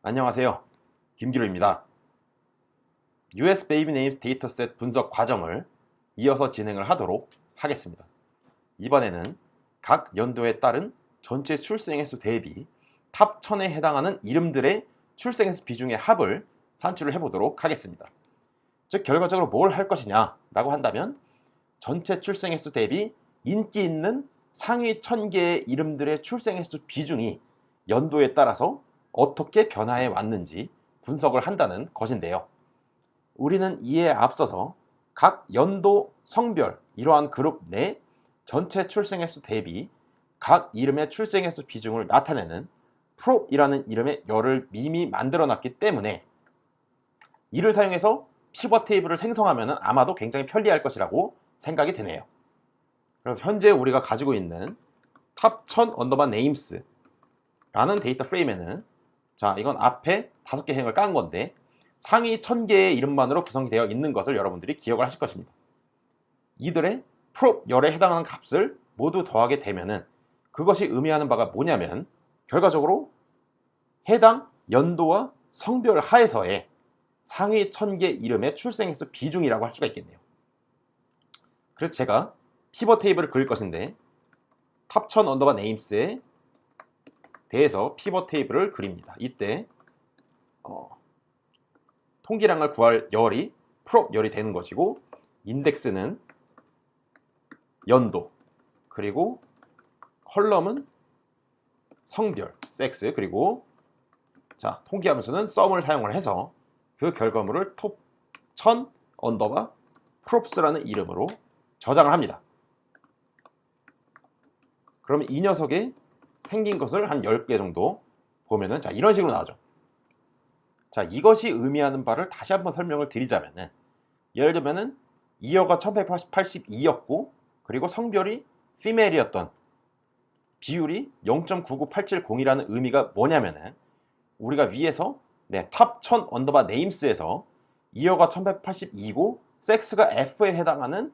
안녕하세요. 김기로입니다. US Baby Names 데이터셋 분석 과정을 이어서 진행을 하도록 하겠습니다. 이번에는 각 연도에 따른 전체 출생횟수 대비 탑 1000에 해당하는 이름들의 출생횟수 비중의 합을 산출을 해보도록 하겠습니다. 즉 결과적으로 뭘 할 것이냐 라고 한다면 전체 출생횟수 대비 인기 있는 상위 1000개의 이름들의 출생횟수 비중이 연도에 따라서 어떻게 변화해 왔는지 분석을 한다는 것인데요. 우리는 이에 앞서서 각 연도 성별 이러한 그룹 내 전체 출생횟수 대비 각 이름의 출생횟수 비중을 나타내는 prop이라는 이름의 열을 이미 만들어 놨기 때문에 이를 사용해서 피벗 테이블을 생성하면 아마도 굉장히 편리할 것이라고 생각이 드네요. 그래서 현재 우리가 가지고 있는 탑 1000 언더바 네임스 라는 데이터 프레임에는 자, 이건 앞에 5개 행을 깐 건데 상위 1000개의 이름만으로 구성이 되어 있는 것을 여러분들이 기억을 하실 것입니다. 이들의 프롭 열에 해당하는 값을 모두 더하게 되면은 그것이 의미하는 바가 뭐냐면 결과적으로 해당 연도와 성별 하에서의 상위 1000개 이름의 출생횟수 비중이라고 할 수가 있겠네요. 그래서 제가 피벗 테이블을 그릴 것인데 탑 1000 언더바 네임스에 대해서 피벗 테이블을 그립니다. 이때 통계량을 구할 열이 프롭 열이 되는 것이고 인덱스는 연도 그리고 컬럼은 성별 섹스 그리고 자 통계 함수는 썸을 사용을 해서 그 결과물을 톱 1000 언더바 props라는 이름으로 저장을 합니다. 그러면 이 녀석의 생긴 것을 한 10개 정도 보면은 자 이런 식으로 나오죠. 자 이것이 의미하는 바를 다시 한번 설명을 드리자면은 예를 들면은 이어가 1182였고 그리고 성별이 피메일이었던 비율이 0.99870이라는 의미가 뭐냐면은 우리가 위에서 탑 1000 언더바 네임스에서 이어가 1182고 섹스가 F에 해당하는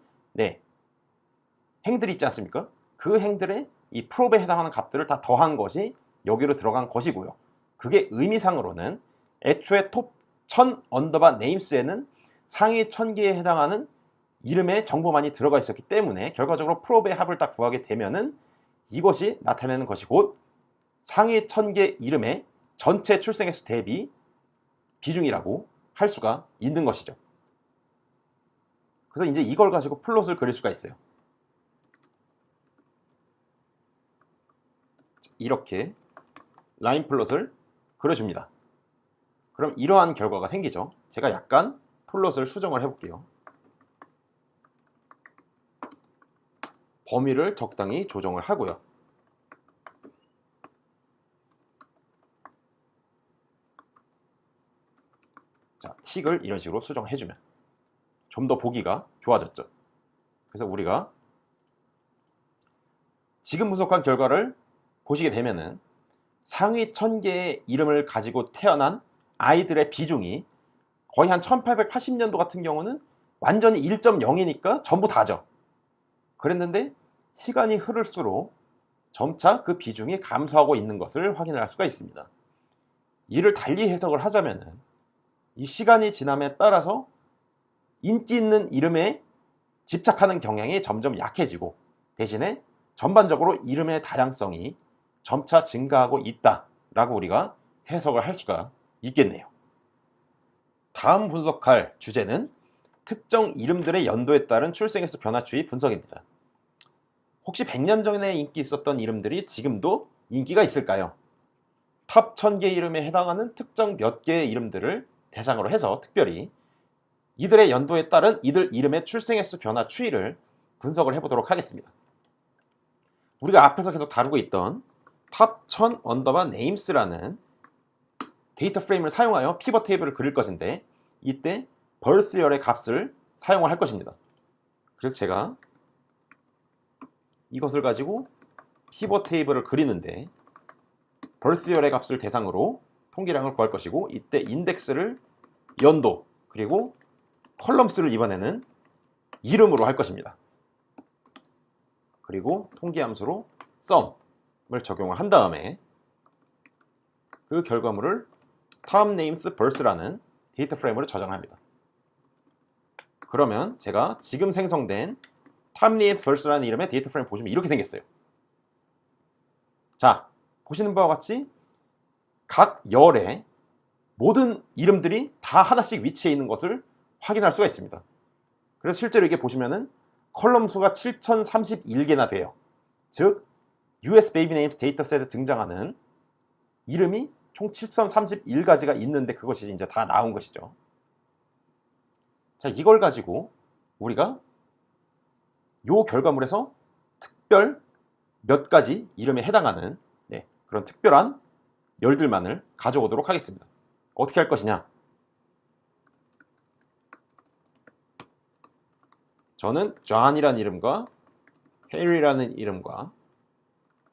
행들이 있지 않습니까? 그 행들의 이 프롭에 해당하는 값들을 다 더한 것이 여기로 들어간 것이고요. 그게 의미상으로는 애초에 톱 1000 언더바 네임스에는 상위 1000개에 해당하는 이름의 정보만이 들어가 있었기 때문에 결과적으로 프롭의 합을 딱 구하게 되면은 이것이 나타내는 것이 곧 상위 1000개 이름의 전체 출생횟수 대비 비중이라고 할 수가 있는 것이죠. 그래서 이제 이걸 가지고 플롯을 그릴 수가 있어요. 이렇게 라인 플롯을 그려줍니다. 그럼 이러한 결과가 생기죠. 제가 약간 플롯을 수정을 해볼게요. 범위를 적당히 조정을 하고요. 자, 틱을 이런 식으로 수정해주면 좀 더 보기가 좋아졌죠. 그래서 우리가 지금 분석한 결과를 보시게 되면은 상위 1000개의 이름을 가지고 태어난 아이들의 비중이 거의 한 1880년도 같은 경우는 완전히 1.0이니까 전부 다죠. 그랬는데 시간이 흐를수록 점차 그 비중이 감소하고 있는 것을 확인할 수가 있습니다. 이를 달리 해석을 하자면은 이 시간이 지남에 따라서 인기 있는 이름에 집착하는 경향이 점점 약해지고 대신에 전반적으로 이름의 다양성이 점차 증가하고 있다라고 우리가 해석을 할 수가 있겠네요. 다음 분석할 주제는 특정 이름들의 연도에 따른 출생횟수 변화 추이 분석입니다. 혹시 100년 전에 인기 있었던 이름들이 지금도 인기가 있을까요? 탑 1000개 이름에 해당하는 특정 몇 개의 이름들을 대상으로 해서 특별히 이들의 연도에 따른 이들 이름의 출생횟수 변화 추이를 분석을 해보도록 하겠습니다. 우리가 앞에서 계속 다루고 있던 탑 1000 언더바 네임스라는 데이터 프레임을 사용하여 피벗 테이블을 그릴 것인데 이때 birth year의 값을 사용을 할 것입니다. 그래서 제가 이것을 가지고 피벗 테이블을 그리는데 birth year의 값을 대상으로 통계량을 구할 것이고 이때 인덱스를 연도 그리고 컬럼수를 이번에는 이름으로 할 것입니다. 그리고 통계 함수로 sum을 적용을 한 다음에 그 결과물을 term names verse라는 데이터 프레임으로 저장합니다. 그러면 제가 지금 생성된 term names verse라는 이름의 데이터 프레임 보시면 이렇게 생겼어요. 자, 보시는 바와 같이 각 열에 모든 이름들이 다 하나씩 위치해 있는 것을 확인할 수가 있습니다. 그래서 실제로 이게 보시면은 컬럼 수가 7031개나 돼요. 즉 US Baby Names 데이터셋에 등장하는 이름이 총 7031가지가 있는데 그것이 이제 다 나온 것이죠. 자, 이걸 가지고 우리가 요 결과물에서 특별 몇 가지 이름에 해당하는 그런 특별한 열들만을 가져오도록 하겠습니다. 어떻게 할 것이냐? 저는 존이라는 이름과 해리라는 이름과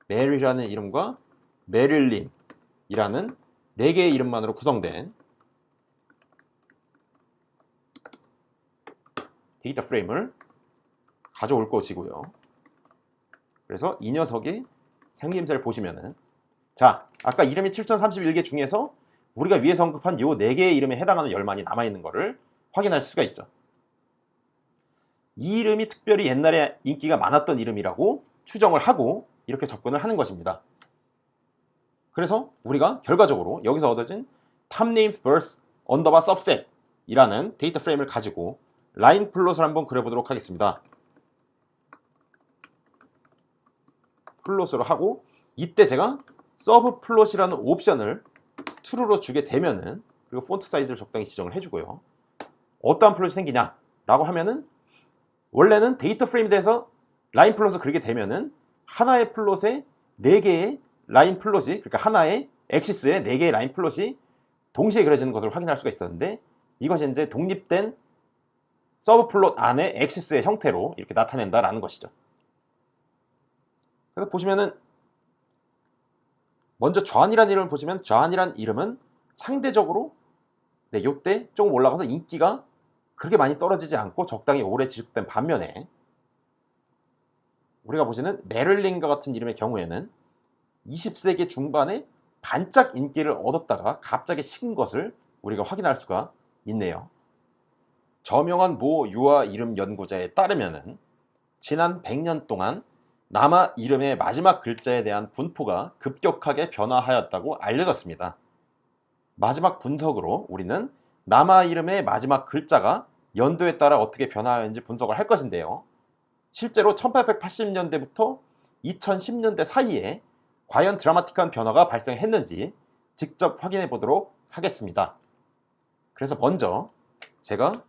메리라는 이름과 메릴린이라는 4개의 이름만으로 구성된 데이터 프레임을 가져올 것이고요. 그래서 이 녀석의 생김새를 보시면은, 자, 아까 이름이 7031개 중에서 우리가 위에서 언급한 요 4개의 이름에 해당하는 열만이 남아있는 것을 확인할 수가 있죠. 이 이름이 특별히 옛날에 인기가 많았던 이름이라고 추정을 하고 이렇게 접근을 하는 것입니다. 그래서 우리가 결과적으로 여기서 얻어진 term names verse underbar subset 이라는 데이터 프레임을 가지고 라인 플롯을 한번 그려보도록 하겠습니다. 플롯으로 하고, 이때 제가 서브 플롯이라는 옵션을 true로 주게 되면은, 그리고 폰트 사이즈를 적당히 지정을 해주고요. 어떠한 플롯이 생기냐 라고 하면은, 원래는 데이터 프레임에 대해서 라인 플롯을 그리게 되면은 하나의 플롯에 4개의 라인 플롯이, 그러니까 하나의 엑시스에 4개의 라인 플롯이 동시에 그려지는 것을 확인할 수가 있었는데, 이것이 이제 독립된 서브 플롯 안에 엑시스의 형태로 이렇게 나타낸다라는 것이죠. 그래서 보시면은 먼저 존이라는 이름을 보시면, 존이라는 이름은 상대적으로 요때 조금 올라가서 인기가 그렇게 많이 떨어지지 않고 적당히 오래 지속된 반면에, 우리가 보시는 메릴린과 같은 이름의 경우에는 20세기 중반에 반짝 인기를 얻었다가 갑자기 식은 것을 우리가 확인할 수가 있네요. 저명한 모 유아 이름 연구자에 따르면은 지난 100년 동안 남아 이름의 마지막 글자에 대한 분포가 급격하게 변화하였다고 알려졌습니다. 마지막 분석으로 우리는 남아 이름의 마지막 글자가 연도에 따라 어떻게 변화하였는지 분석을 할 것인데요. 실제로 1880년대부터 2010년대 사이에 과연 드라마틱한 변화가 발생했는지 직접 확인해 보도록 하겠습니다. 그래서 먼저 제가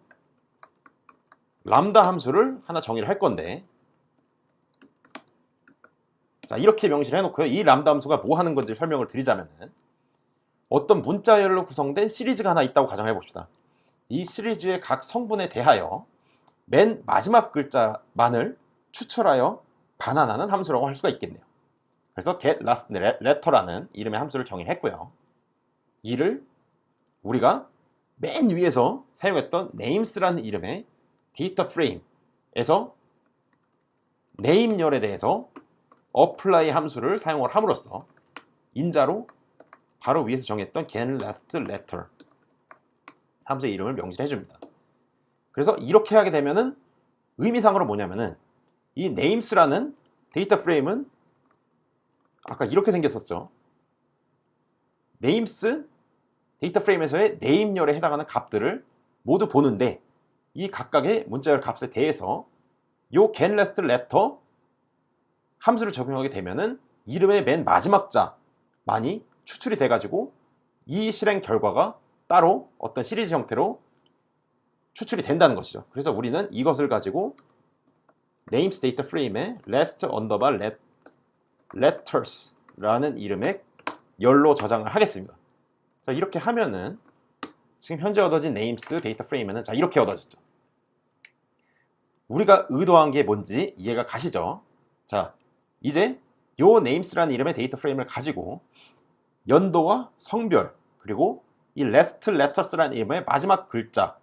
람다 함수를 하나 정의를 할 건데, 자, 이렇게 명시를 해놓고요. 이 람다 함수가 뭐 하는 건지 설명을 드리자면은, 어떤 문자열로 구성된 시리즈가 하나 있다고 가정해 봅시다. 이 시리즈의 각 성분에 대하여 맨 마지막 글자만을 추출하여 반환하는 함수라고 할 수가 있겠네요. 그래서 get last letter라는 이름의 함수를 정의했고요. 이를 우리가 맨 위에서 사용했던 names라는 이름의 데이터 프레임에서 name열에 대해서 apply 함수를 사용을 함으로써 인자로 바로 위에서 정했던 get last letter 함수의 이름을 명시해 줍니다. 그래서 이렇게 하게 되면은 의미상으로 뭐냐면은, 이 names라는 데이터 프레임은 아까 이렇게 생겼었죠. names 데이터 프레임에서의 name열에 해당하는 값들을 모두 보는데, 이 각각의 문자열 값에 대해서 요 get last letter 함수를 적용하게 되면은 이름의 맨 마지막 자만이 추출이 돼가지고 이 실행 결과가 따로 어떤 시리즈 형태로 추출이 된다는 것이죠. 그래서 우리는 이것을 가지고 names 데이터 프레임에 last underbar letters라는 이름의 열로 저장을 하겠습니다. 자, 이렇게 하면은 지금 현재 얻어진 names 데이터 프레임에는 자, 이렇게 얻어졌죠. 우리가 의도한 게 뭔지 이해가 가시죠? 자, 이제 요 names라는 이름의 데이터 프레임을 가지고 연도와 성별, 그리고 이 last letters라는 이름의 마지막 글자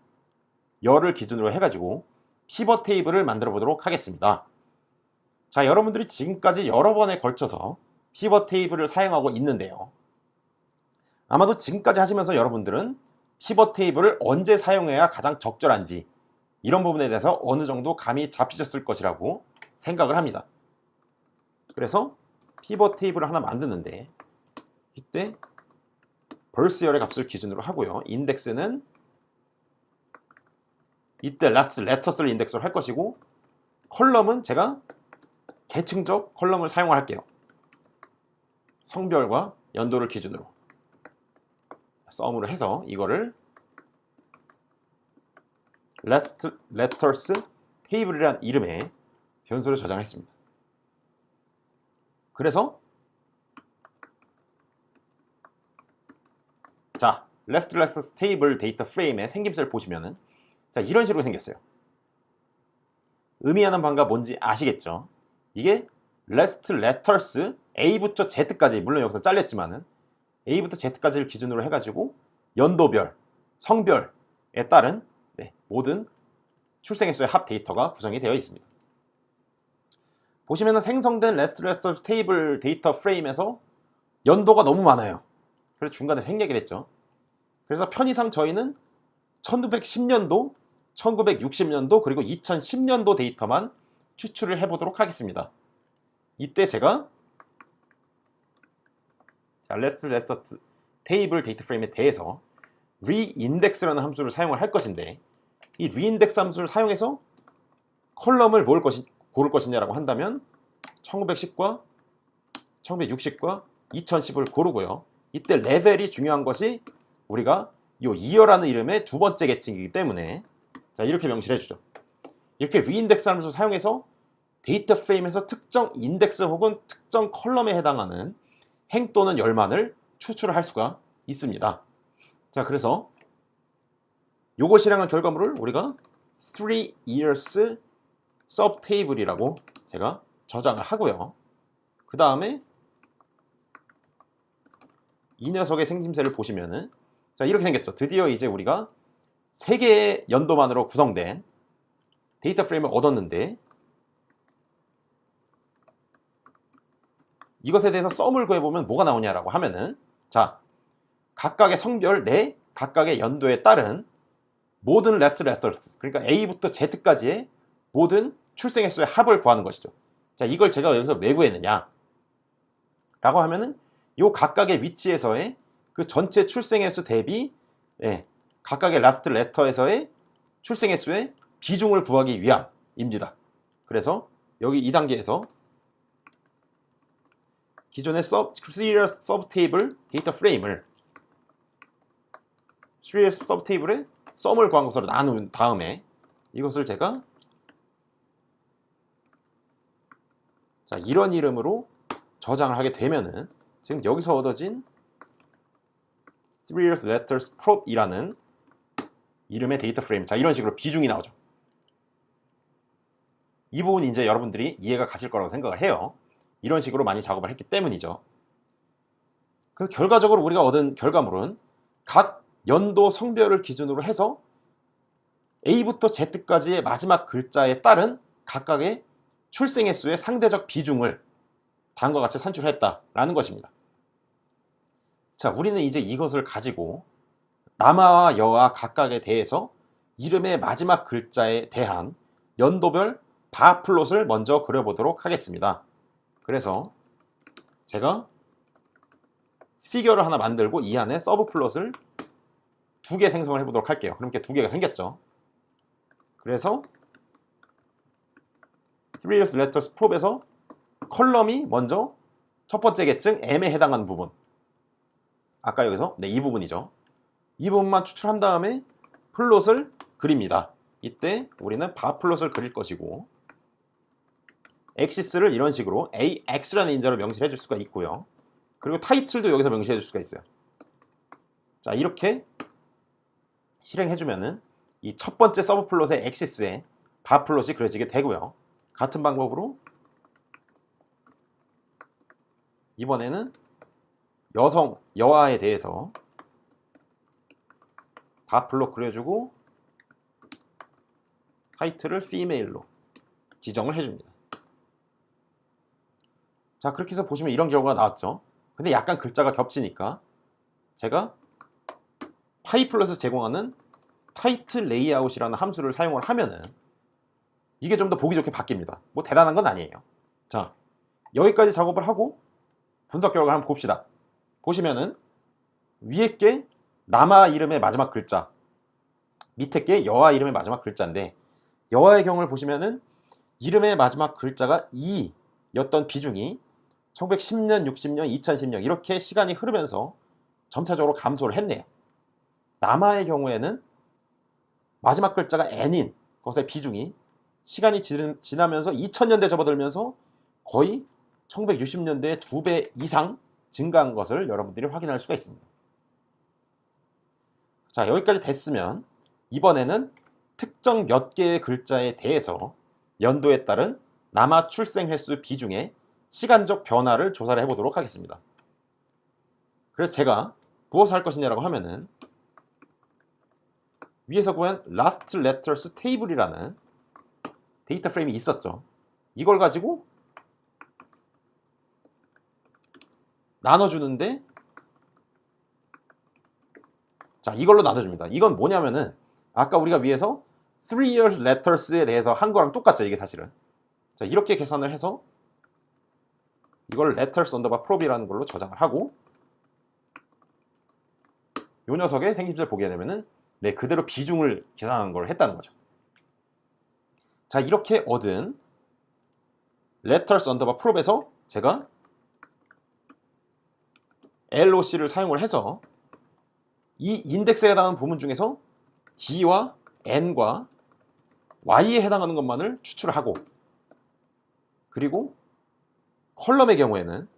열을 기준으로 해가지고 피벗 테이블을 만들어 보도록 하겠습니다. 자, 여러분들이 지금까지 여러 번에 걸쳐서 피벗 테이블을 사용하고 있는데요. 아마도 지금까지 하시면서 여러분들은 피벗 테이블을 언제 사용해야 가장 적절한지 이런 부분에 대해서 어느 정도 감이 잡히셨을 것이라고 생각을 합니다. 그래서 피벗 테이블을 하나 만드는데 이때 벌스열의 값을 기준으로 하고요. 인덱스는 이때 라스트 레터스를 인덱스로 할 것이고 컬럼은 제가 계층적 컬럼을 사용할게요. 성별과 연도를 기준으로 썸으로 해서 이거를 last letters table이라는 이름의 변수를 저장했습니다. 그래서 자, last letters table 데이터 프레임의 생김새를 보시면은 자, 이런 식으로 생겼어요. 의미하는 바가 뭔지 아시겠죠? 이게 last letters A부터 Z까지, 물론 여기서 잘렸지만은 A부터 Z까지를 기준으로 해가지고 연도별, 성별에 따른 모든 출생횟수의 합 데이터가 구성이 되어 있습니다. 보시면은 생성된 last letters table 데이터 프레임에서 연도가 너무 많아요. 그래서 중간에 생략이 됐죠. 그래서 편의상 저희는 1910년도, 1960년도, 그리고 2010년도 데이터만 추출을 해보도록 하겠습니다. 이때 제가 last letters table 데이터 프레임에 대해서 reindex라는 함수를 사용을 할 것인데 이 reindex 함수를 사용해서 컬럼을 고를 것이냐라고 한다면 1910과 1960과 2010을 고르고요. 이때 레벨이 중요한 것이 우리가 이 year라는 이름의 두 번째 계층이기 때문에 자, 이렇게 명시를 해주죠. 이렇게 reindex 함수를 사용해서 데이터 프레임에서 특정 인덱스 혹은 특정 컬럼에 해당하는 행 또는 열만을 추출을 할 수가 있습니다. 자, 그래서 요걸 실행한 결과물을 우리가 3 years subtable이라고 제가 저장을 하고요. 그 다음에 이 녀석의 생김새를 보시면은 자, 이렇게 생겼죠. 드디어 이제 우리가 3개의 연도만으로 구성된 데이터 프레임을 얻었는데 이것에 대해서 썸을 구해보면 뭐가 나오냐라고 하면은 자, 각각의 성별 내 각각의 연도에 따른 모든 last letters, 그러니까 A부터 Z까지의 모든 출생횟수의 합을 구하는 것이죠. 자, 이걸 제가 여기서 왜 구했느냐 라고 하면은 요 각각의 위치에서의 그 전체 출생횟수 대비 각각의 last letter에서의 출생횟수의 비중을 구하기 위함입니다. 그래서 여기 이 단계에서 기존의 serious subtable 데이터 프레임을 serious subtable에 썸을 구한 것으로 나눈 다음에 이것을 제가 자, 이런 이름으로 저장을 하게 되면은 지금 여기서 얻어진 serious letters prop이라는 이름의 데이터 프레임, 자, 이런 식으로 비중이 나오죠. 이 부분 이제 여러분들이 이해가 가실 거라고 생각을 해요. 이런 식으로 많이 작업을 했기 때문이죠. 그래서 결과적으로 우리가 얻은 결과물은 각 연도 성별을 기준으로 해서 A부터 Z까지의 마지막 글자에 따른 각각의 출생횟수의 상대적 비중을 다음과 같이 산출했다라는 것입니다. 자, 우리는 이제 이것을 가지고 남아와 여아 각각에 대해서 이름의 마지막 글자에 대한 연도별 바 플롯을 먼저 그려보도록 하겠습니다. 그래서 제가 피겨를 하나 만들고 이 안에 서브 플롯을 2개 생성을 해보도록 할게요. 그럼 이렇게 2개가 생겼죠. 그래서 serious letters prop에서 컬럼이 먼저 첫 번째 계층 M에 해당하는 부분, 아까 여기서 이 부분이죠. 이 부분만 추출한 다음에 플롯을 그립니다. 이때 우리는 바 플롯을 그릴 것이고 엑시스를 이런 식으로 AX라는 인자로 명시해 줄 수가 있고요. 그리고 타이틀도 여기서 명시해 줄 수가 있어요. 자, 이렇게 실행해 주면은 이 첫 번째 서브 플롯의 엑시스에 바 플롯이 그려지게 되고요. 같은 방법으로 이번에는 여아에 대해서 바 플롯 그려주고 타이틀을 female로 지정을 해줍니다. 자, 그렇게 해서 보시면 이런 결과가 나왔죠. 근데 약간 글자가 겹치니까 제가 파이플러스 제공하는 타이트 레이아웃이라는 함수를 사용을 하면은 이게 좀 더 보기 좋게 바뀝니다. 뭐 대단한 건 아니에요. 자, 여기까지 작업을 하고 분석 결과를 한번 봅시다. 보시면은 위에 게 남아 이름의 마지막 글자, 밑에 게 여아 이름의 마지막 글자인데, 여아의 경우를 보시면은 이름의 마지막 글자가 2였던 비중이 1910년, 60년, 2010년 이렇게 시간이 흐르면서 점차적으로 감소를 했네요. 남아의 경우에는 마지막 글자가 n인 것의 비중이 시간이 지나면서 2000년대 접어들면서 거의 1960년대의 2배 이상 증가한 것을 여러분들이 확인할 수가 있습니다. 자, 여기까지 됐으면 이번에는 특정 몇 개의 글자에 대해서 연도에 따른 남아 출생 횟수 비중의 시간적 변화를 조사를 해보도록 하겠습니다. 그래서 제가 무엇을 할 것이냐라고 하면은 위에서 구한 Last Letters Table이라는 데이터 프레임이 있었죠. 이걸 가지고 나눠주는데, 자, 이걸로 나눠줍니다. 이건 뭐냐면은 아까 우리가 위에서 3-year letters에 대해서 한 거랑 똑같죠, 이게 사실은. 자, 이렇게 계산을 해서 이걸 letters underbar prob이라는 걸로 저장을 하고, 요 녀석의 생김새를 보게 되면은 네, 그대로 비중을 계산한 걸 했다는 거죠. 자, 이렇게 얻은 letters underbar prob에서 제가 LOC를 사용을 해서 이 인덱스에 해당하는 부분 중에서 G와 N과 Y에 해당하는 것만을 추출을 하고, 그리고 컬럼의 경우에는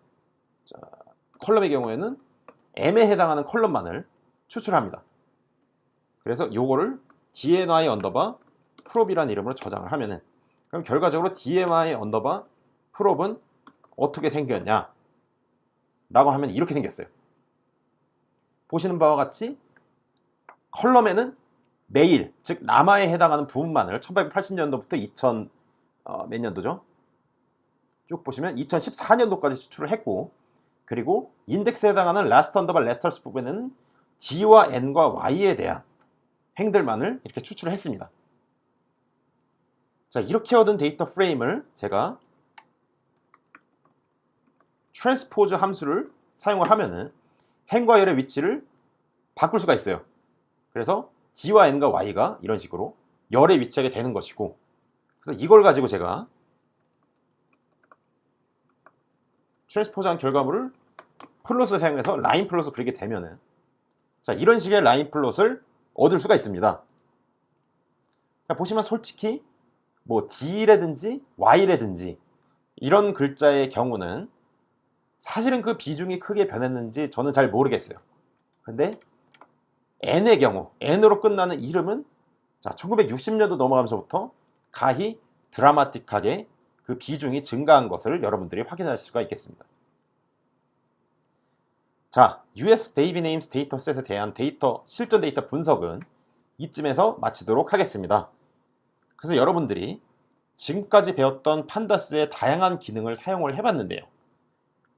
M에 해당하는 컬럼만을 추출합니다. 그래서 요거를 DNI 언더바 프롭이라는 이름으로 저장을 하면은, 그럼 결과적으로 DNI 언더바 프롭은 어떻게 생겼냐 라고 하면 이렇게 생겼어요. 보시는 바와 같이 컬럼에는 매일, 즉 남아에 해당하는 부분만을 1880년도부터 2000 몇 년도죠? 쭉 보시면 2014년도까지 추출을 했고, 그리고 인덱스에 해당하는 last underbar letters 부분에는 G와 N과 Y에 대한 행들만을 이렇게 추출을 했습니다. 자, 이렇게 얻은 데이터 프레임을 제가 transpose 함수를 사용을 하면은 행과 열의 위치를 바꿀 수가 있어요. 그래서 G와 N과 Y가 이런 식으로 열에 위치하게 되는 것이고, 그래서 이걸 가지고 제가 트랜스포즈한 결과물을 플롯을 사용해서 라인 플롯을 그리게 되면은, 자, 이런 식의 라인 플롯을 얻을 수가 있습니다. 자, 보시면 솔직히 뭐 D라든지 Y라든지 이런 글자의 경우는 사실은 그 비중이 크게 변했는지 저는 잘 모르겠어요. 근데 N의 경우, N으로 끝나는 이름은 자, 1960년도 넘어가면서부터 가히 드라마틱하게 그 비중이 증가한 것을 여러분들이 확인할 수가 있겠습니다. 자, US Baby Names 데이터셋에 대한 실전 데이터 분석은 이쯤에서 마치도록 하겠습니다. 그래서 여러분들이 지금까지 배웠던 판다스의 다양한 기능을 사용을 해봤는데요.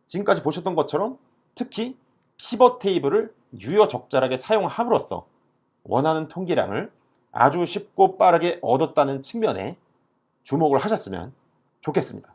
지금까지 보셨던 것처럼 특히 피벗 테이블을 유효적절하게 사용함으로써 원하는 통계량을 아주 쉽고 빠르게 얻었다는 측면에 주목을 하셨으면 좋겠습니다.